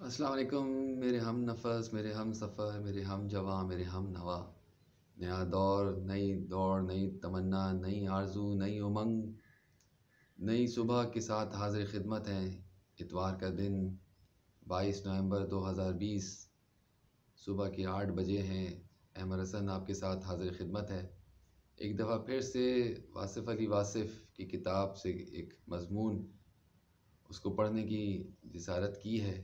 السلام علیکم میرے ہم نفس، میرے ہم سفر، میرے ہم جواں، میرے ہم نوا۔ نیا دور، نئی دوڑ، نئی تمنا، نئی آرزو، نئی امنگ، نئی صبح کے ساتھ حاضر خدمت ہیں۔ اتوار کا دن 22 نومبر 2020، صبح کے 8 بجے ہیں۔ احمد حسن آپ کے ساتھ حاضر خدمت ہے۔ ایک دفعہ پھر سے واصف علی واصف کی کتاب سے ایک مضمون اس کو پڑھنے کی جسارت کی ہے،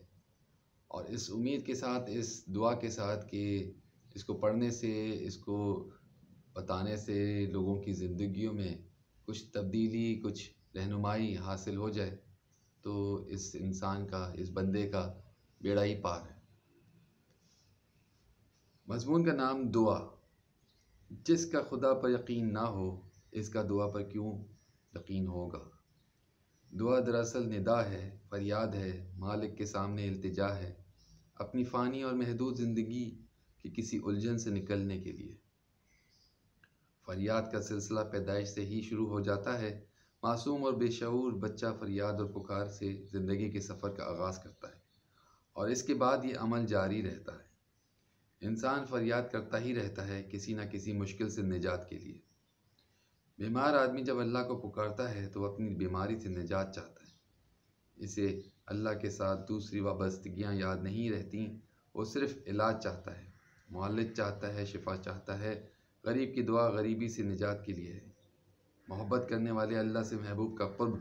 اور اس امید کے ساتھ، اس دعا کے ساتھ کہ اس کو پڑھنے سے، اس کو بتانے سے لوگوں کی زندگیوں میں کچھ تبدیلی، کچھ رہنمائی حاصل ہو جائے تو اس انسان کا، اس بندے کا بیڑا ہی پار ہے۔ مضمون کا نام دعا۔ جس کا خدا پر یقین نہ ہو، اس کا دعا پر کیوں یقین ہوگا؟ دعا دراصل ندا ہے، فریاد ہے، مالک کے سامنے التجا ہے، اپنی فانی اور محدود زندگی کی کسی الجھن سے نکلنے کے لیے۔ فریاد کا سلسلہ پیدائش سے ہی شروع ہو جاتا ہے۔ معصوم اور بے شعور بچہ فریاد اور پکار سے زندگی کے سفر کا آغاز کرتا ہے، اور اس کے بعد یہ عمل جاری رہتا ہے۔ انسان فریاد کرتا ہی رہتا ہے کسی نہ کسی مشکل سے نجات کے لیے۔ بیمار آدمی جب اللہ کو پکارتا ہے تو وہ اپنی بیماری سے نجات چاہتا ہے۔ اسے اللہ کے ساتھ دوسری وابستگیاں یاد نہیں رہتیں، وہ صرف علاج چاہتا ہے، معالج چاہتا ہے، شفا چاہتا ہے۔ غریب کی دعا غریبی سے نجات کے لیے ہے۔ محبت کرنے والے اللہ سے محبوب کا قرب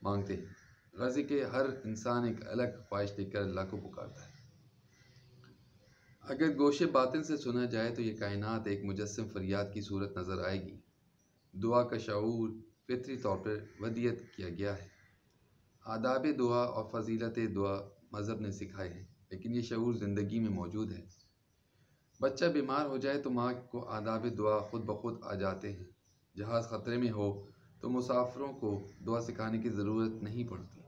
مانگتے ہیں، غرض کہ ہر انسان ایک الگ خواہش لے کر اللہ کو پکارتا ہے۔ اگر گوشے باطن سے سنا جائے تو یہ کائنات ایک مجسم فریاد کی صورت نظر آئے گی۔ دعا کا شعور فطری طور پر ودیت کیا گیا ہے۔ آداب دعا اور فضیلت دعا مذہب نے سکھائے ہیں، لیکن یہ شعور زندگی میں موجود ہے۔ بچہ بیمار ہو جائے تو ماں کو آداب دعا خود بخود آ جاتے ہیں۔ جہاز خطرے میں ہو تو مسافروں کو دعا سکھانے کی ضرورت نہیں پڑتی۔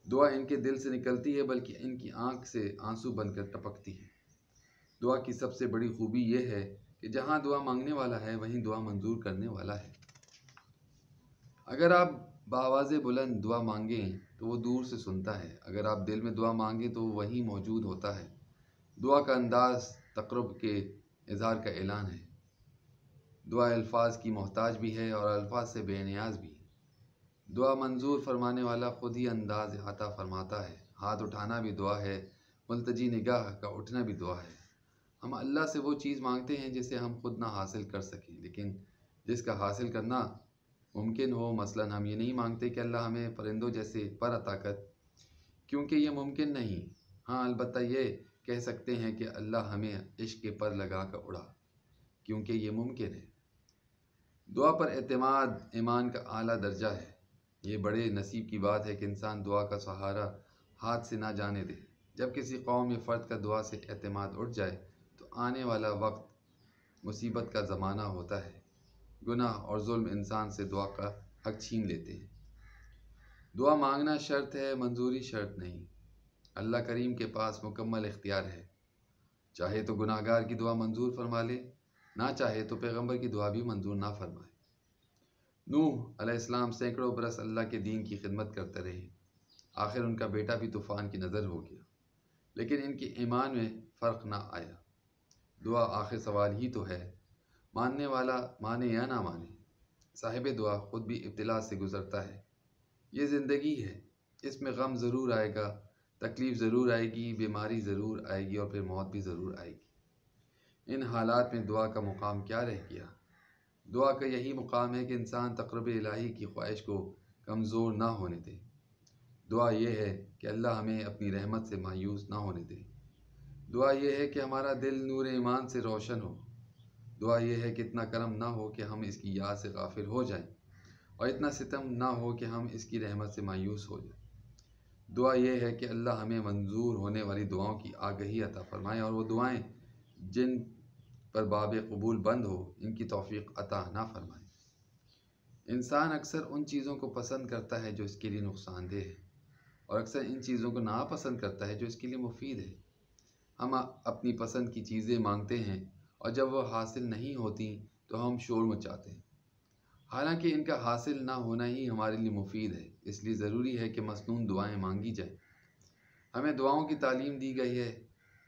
دعا ان کے دل سے نکلتی ہے، بلکہ ان کی آنکھ سے آنسو بن کر ٹپکتی ہے۔ دعا کی سب سے بڑی خوبی یہ ہے کہ جہاں دعا مانگنے والا ہے وہیں دعا منظور کرنے والا ہے۔ اگر آپ بآواز بلند دعا مانگیں تو وہ دور سے سنتا ہے، اگر آپ دل میں دعا مانگیں تو وہ وہیں موجود ہوتا ہے۔ دعا کا انداز تقرب کے اظہار کا اعلان ہے۔ دعا الفاظ کی محتاج بھی ہے اور الفاظ سے بے نیاز بھی۔ دعا منظور فرمانے والا خود ہی انداز عطا فرماتا ہے۔ ہاتھ اٹھانا بھی دعا ہے، ملتجی نگاہ کا اٹھنا بھی دعا ہے۔ ہم اللہ سے وہ چیز مانگتے ہیں جسے ہم خود نہ حاصل کر سکیں، لیکن جس کا حاصل کرنا ممکن ہو۔ مثلا ہم یہ نہیں مانگتے کہ اللہ ہمیں پرندوں جیسے پر عطا کر، کیونکہ یہ ممکن نہیں۔ ہاں، البتہ یہ کہہ سکتے ہیں کہ اللہ ہمیں عشق کے پر لگا کر اڑا، کیونکہ یہ ممکن ہے۔ دعا پر اعتماد ایمان کا اعلیٰ درجہ ہے۔ یہ بڑے نصیب کی بات ہے کہ انسان دعا کا سہارا ہاتھ سے نہ جانے دے۔ جب کسی قوم یا فرد کا دعا سے اعتماد اٹھ جائے تو آنے والا وقت مصیبت کا زمانہ ہوتا ہے۔ گناہ اور ظلم انسان سے دعا کا حق چھین لیتے ہیں۔ دعا مانگنا شرط ہے، منظوری شرط نہیں۔ اللہ کریم کے پاس مکمل اختیار ہے، چاہے تو گناہ گار کی دعا منظور فرما لے، نہ چاہے تو پیغمبر کی دعا بھی منظور نہ فرمائے۔ نوح علیہ السلام سینکڑوں برس اللہ کے دین کی خدمت کرتے رہے، آخر ان کا بیٹا بھی طوفان کی نظر ہو گیا، لیکن ان کے ایمان میں فرق نہ آیا۔ دعا آخر سوال ہی تو ہے، ماننے والا مانے یا نہ مانے۔ صاحب دعا خود بھی ابتلا سے گزرتا ہے۔ یہ زندگی ہے، اس میں غم ضرور آئے گا، تکلیف ضرور آئے گی، بیماری ضرور آئے گی، اور پھر موت بھی ضرور آئے گی۔ ان حالات میں دعا کا مقام کیا رہ گیا؟ دعا کا یہی مقام ہے کہ انسان تقرب الہی کی خواہش کو کمزور نہ ہونے دے۔ دعا یہ ہے کہ اللہ ہمیں اپنی رحمت سے مایوس نہ ہونے دے۔ دعا یہ ہے کہ ہمارا دل نور ایمان سے روشن ہو۔ دعا یہ ہے کہ اتنا کرم نہ ہو کہ ہم اس کی یاد سے غافل ہو جائیں، اور اتنا ستم نہ ہو کہ ہم اس کی رحمت سے مایوس ہو جائیں۔ دعا یہ ہے کہ اللہ ہمیں منظور ہونے والی دعاؤں کی آگہی عطا فرمائے، اور وہ دعائیں جن پر باب قبول بند ہو ان کی توفیق عطا نہ فرمائے۔ انسان اکثر ان چیزوں کو پسند کرتا ہے جو اس کے لیے نقصان دہ ہے، اور اکثر ان چیزوں کو ناپسند کرتا ہے جو اس کے لیے مفید ہے۔ ہم اپنی پسند کی چیزیں مانگتے ہیں، اور جب وہ حاصل نہیں ہوتی تو ہم شور مچاتے ہیں، حالانکہ ان کا حاصل نہ ہونا ہی ہمارے لیے مفید ہے۔ اس لیے ضروری ہے کہ مسنون دعائیں مانگی جائیں۔ ہمیں دعاؤں کی تعلیم دی گئی ہے۔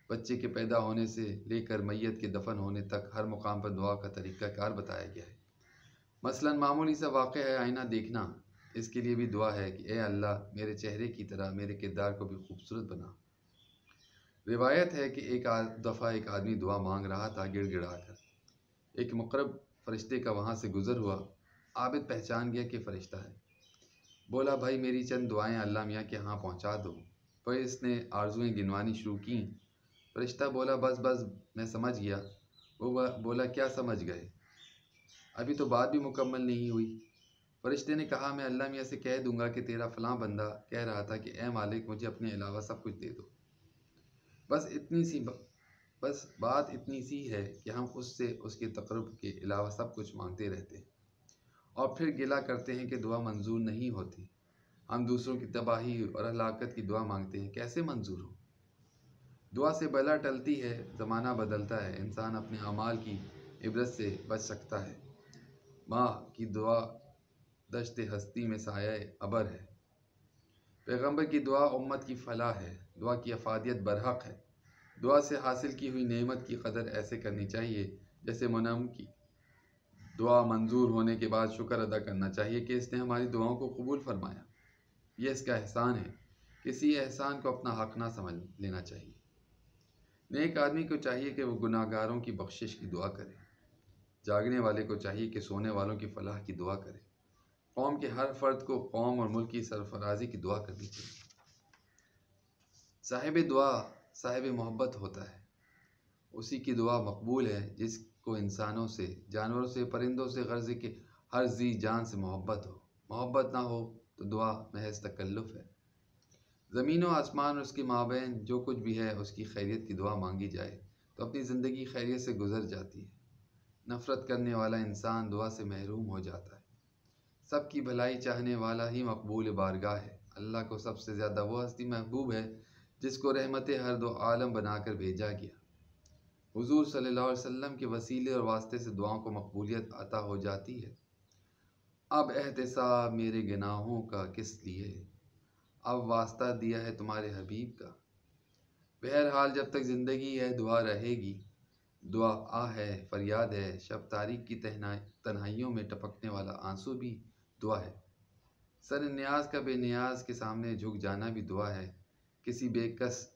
بچے کے پیدا ہونے سے لے کر میت کے دفن ہونے تک ہر مقام پر دعا کا طریقہ کار بتایا گیا ہے۔ مثلاً معمولی سا واقعہ ہے آئینہ دیکھنا، اس کے لیے بھی دعا ہے کہ اے اللہ میرے چہرے کی طرح میرے کردار کو بھی خوبصورت بنا۔ روایت ہے کہ ایک دفعہ ایک آدمی دعا مانگ رہا تھا گڑ گڑا کر۔ ایک مقرب فرشتے کا وہاں سے گزر ہوا۔ عابد پہچان گیا کہ فرشتہ ہے۔ بولا بھائی میری چند دعائیں اللہ میاں کے ہاں پہنچا دو۔ پھر اس نے آرزوئیں گنوانی شروع کیں۔ فرشتہ بولا بس بس میں سمجھ گیا۔ وہ بولا کیا سمجھ گئے؟ ابھی تو بات بھی مکمل نہیں ہوئی۔ فرشتے نے کہا میں اللہ میاں سے کہہ دوں گا کہ تیرا فلاں بندہ کہہ رہا تھا کہ اے مالک مجھے اپنے علاوہ سب کچھ دے دو۔ بس بات اتنی سی ہے کہ ہم اس سے اس کے تقرب کے علاوہ سب کچھ مانگتے رہتے ہیں اور پھر گلہ کرتے ہیں کہ دعا منظور نہیں ہوتی۔ ہم دوسروں کی تباہی اور ہلاکت کی دعا مانگتے ہیں، کیسے منظور ہو؟ دعا سے بلا ٹلتی ہے، زمانہ بدلتا ہے، انسان اپنے اعمال کی عبرت سے بچ سکتا ہے۔ ماں کی دعا دشت ہستی میں سایہ ابر ہے۔ پیغمبر کی دعا امت کی فلاح ہے۔ دعا کی افادیت برحق ہے۔ دعا سے حاصل کی ہوئی نعمت کی قدر ایسے کرنی چاہیے جیسے منعم کی۔ دعا منظور ہونے کے بعد شکر ادا کرنا چاہیے کہ اس نے ہماری دعاؤں کو قبول فرمایا۔ یہ اس کا احسان ہے۔ کسی احسان کو اپنا حق نہ سمجھ لینا چاہیے۔ نیک آدمی کو چاہیے کہ وہ گناہ گاروں کی بخشش کی دعا کرے۔ جاگنے والے کو چاہیے کہ سونے والوں کی فلاح کی دعا کرے۔ قوم کے ہر فرد کو قوم اور ملک کی سرفرازی کی دعا کرنی چاہیے۔ صاحب دعا صاحب محبت ہوتا ہے۔ اسی کی دعا مقبول ہے جس کو انسانوں سے، جانوروں سے، پرندوں سے، غرض کہ ہر ذی جان سے محبت ہو۔ محبت نہ ہو تو دعا محض تکلف ہے۔ زمین و آسمان اور اس کے مابین جو کچھ بھی ہے اس کی خیریت کی دعا مانگی جائے تو اپنی زندگی خیریت سے گزر جاتی ہے۔ نفرت کرنے والا انسان دعا سے محروم ہو جاتا ہے۔ سب کی بھلائی چاہنے والا ہی مقبول بارگاہ ہے۔ اللہ کو سب سے زیادہ وہ ہستی محبوب ہے جس کو رحمت ہر دو عالم بنا کر بھیجا گیا۔ حضور صلی اللہ علیہ وسلم کے وسیلے اور واسطے سے دعاؤں کو مقبولیت عطا ہو جاتی ہے۔ اب احتساب میرے گناہوں کا کس لیے، اب واسطہ دیا ہے تمہارے حبیب کا۔ بہرحال جب تک زندگی ہے دعا رہے گی۔ دعا آہ ہے، فریاد ہے، شب تاریک کی تنہائیوں میں ٹپکنے والا آنسو بھی دعا ہے۔ سر نیاز کا بے نیاز کے سامنے جھک جانا بھی دعا ہے۔ کسی بے کس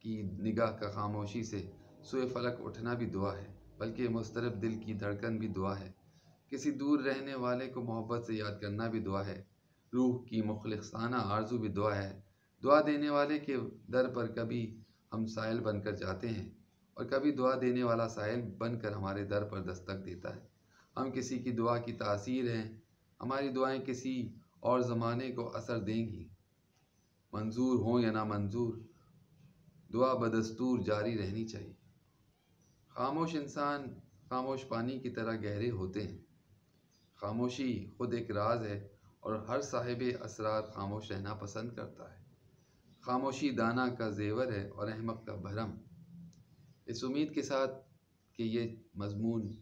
کی نگاہ کا خاموشی سے سوئے فلک اٹھنا بھی دعا ہے، بلکہ مضطرب دل کی دھڑکن بھی دعا ہے۔ کسی دور رہنے والے کو محبت سے یاد کرنا بھی دعا ہے۔ روح کی مخلصانہ آرزو بھی دعا ہے۔ دعا دینے والے کے در پر کبھی ہم سائل بن کر جاتے ہیں اور کبھی دعا دینے والا سائل بن کر ہمارے در پر دستک دیتا ہے۔ ہم کسی کی دعا کی تاثیر ہیں۔ ہماری دعائیں کسی اور زمانے کو اثر دیں گی۔ منظور ہوں یا نہ منظور، دعا بدستور جاری رہنی چاہیے۔ خاموش انسان خاموش پانی کی طرح گہرے ہوتے ہیں۔ خاموشی خود ایک راز ہے اور ہر صاحب اسرار خاموش رہنا پسند کرتا ہے۔ خاموشی دانا کا زیور ہے اور احمق کا بھرم۔ اس امید کے ساتھ کہ یہ مضمون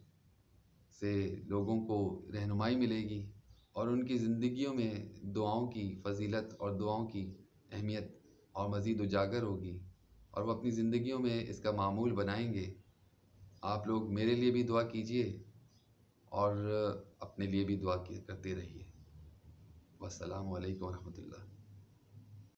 سے لوگوں کو رہنمائی ملے گی اور ان کی زندگیوں میں دعاؤں کی فضیلت اور دعاؤں کی اہمیت اور مزید اجاگر ہوگی اور وہ اپنی زندگیوں میں اس کا معمول بنائیں گے۔ آپ لوگ میرے لیے بھی دعا کیجیے اور اپنے لیے بھی دعا کرتے رہیے۔ والسلام علیکم ورحمۃ اللہ۔